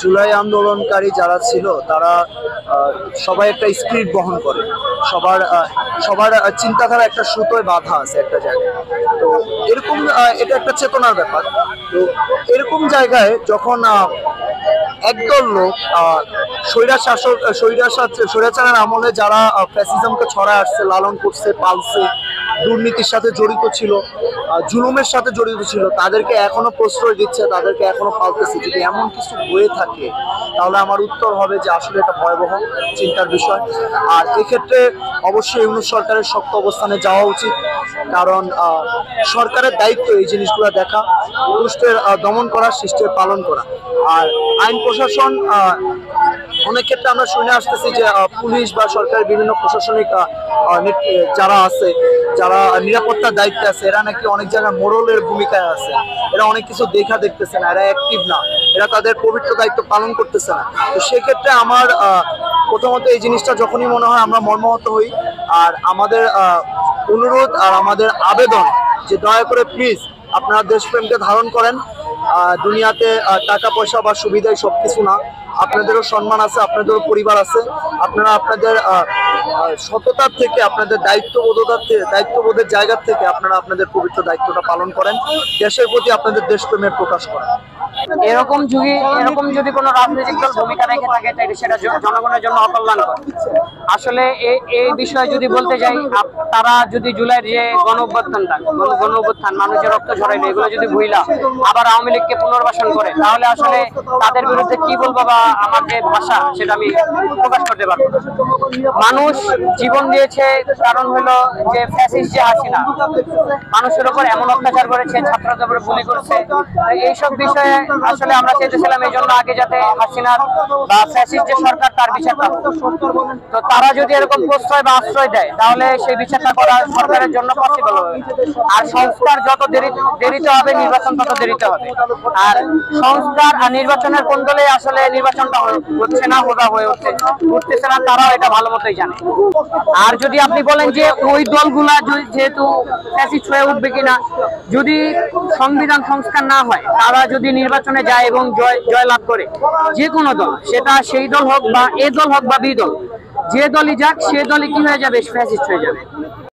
জুলাই আন্দোলনকারী যারা ছিল তারা সবাই একটা স্পিরিট বহন করে, সবার সবার চিন্তাধারা একটা সুতোয় বাঁধা আছে একটা জায়গায়। তো এরকম এটা একটা চেতনার ব্যাপার। তো এরকম জায়গায় যখন একদল লোক স্বৈরাচারের আমলে যারা ফ্যাসিজমকে ছড়ায় আসছে, লালন করছে, পালছে, দুর্নীতির সাথে জড়িত ছিল, জুলুমের সাথে জড়িত ছিল, তাদেরকে এখনো প্রশ্রয় দিচ্ছে, তাদেরকে এখনো পালতেছে। যদি এমন কিছু হয়ে থাকে তাহলে আমার উত্তর হবে যে আসলে এটা ভয়াবহ চিন্তার বিষয়। আর এক্ষেত্রে অবশ্যই ইউনূস সরকারের শক্ত অবস্থানে যাওয়া উচিত, কারণ সরকারের দায়িত্ব এই জিনিসগুলো দেখা, দুষ্টের দমন করা, শিষ্টের পালন করা। আর আইন প্রশাসন অনেক ক্ষেত্রে আমরা শুনে আসতেছি যে পুলিশ বা সরকারের বিভিন্ন প্রশাসনিক যারা আছে, যারা নিরাপত্তার দায়িত্বে আছে, এরা নাকি অনেক জায়গায় মোড়লের ভূমিকায় আছে। এরা অনেক কিছু দেখতেছে না, এরা অ্যাক্টিভ না, এরা তাদের পবিত্র দায়িত্ব পালন করতেছে না। তো সেক্ষেত্রে আমার প্রথমত এই জিনিসটা যখনই মনে হয় আমরা মর্মাহত হই। আর আমাদের অনুরোধ আর আমাদের আবেদন যে দয়া করে প্লিজ আপনারা দেশপ্রেমকে ধারণ করেন। দুনিয়াতে টাকা পয়সা বা সুবিধাই সবকিছু না, আপনাদেরও সম্মান আছে, আপনাদেরও পরিবার আছে। আপনারা আপনাদের সততার থেকে, আপনাদের দায়িত্ববোধের জায়গা থেকে আপনারা আপনাদের পবিত্র দায়িত্বটা পালন করেন, দেশের প্রতি আপনাদের দেশপ্রেমের প্রকাশ করেন। এরকম যুগে এরকম যদি কোনো রাজনৈতিক দল ভূমিকা রেখে থাকে তাহলে সেটা জনগণের জন্য অকল্যাণকর। আসলে এই বিষয়ে যদি বলতে যাই, তারা যদি জুলাইয়ের যে গণ অভ্যুত্থান মানুষের রক্ত ঝরাইলো, এগুলো যদি ভুইলা আবার আওয়ামী লীগকে পুনর্বাসন করে, তাহলে আসলে তাদের বিরুদ্ধে কি বলবো বা আমার যে ভাষা সেটা আমি প্রকাশ করতে পারবো না। মানুষ জীবন দিয়েছে, কারণ হলো যে ফ্যাসিস্ট যে হাসিনা মানুষের উপর এমন অত্যাচার করেছে, ছাত্রদের উপরে গুলি করেছে। এইসব বিষয়ে আসলে আমরা চেয়েছিলাম এই জন্য আগে যাতে হাসিনার বা ফ্যাসিস্ট যে সরকার তার বিচারটা, তো তারা যদি এরকম প্রশ্রয় বা আশ্রয় দেয় তাহলে সেই বিচারটা করা সরকারের জন্য পসিবল হবে। আর সংস্কার যত দেরিতে হবে, নির্বাচন তত দেরিতে হবে। আর সংস্কার আর নির্বাচনের কোন দলে আসলে নির্বাচনটা হচ্ছে না, উঠতেছে না, তারাও এটা ভালো মতোই জানে। আর যদি আপনি বলেন যে ওই দলগুলা যেহেতু ফ্যাসিস্ট হয়ে উঠবে কিনা, যদি সংবিধান সংস্কার না হয়, তারা যদি নির্বাচনে যায় এবং জয় লাভ করে, যে কোনো দল, সেটা সেই দল হোক বা এ দল হোক বা বি দল, যে দলই যাক সে দলই কি হয়ে যাবে, ফ্যাসিস্ট হয়ে যাবে।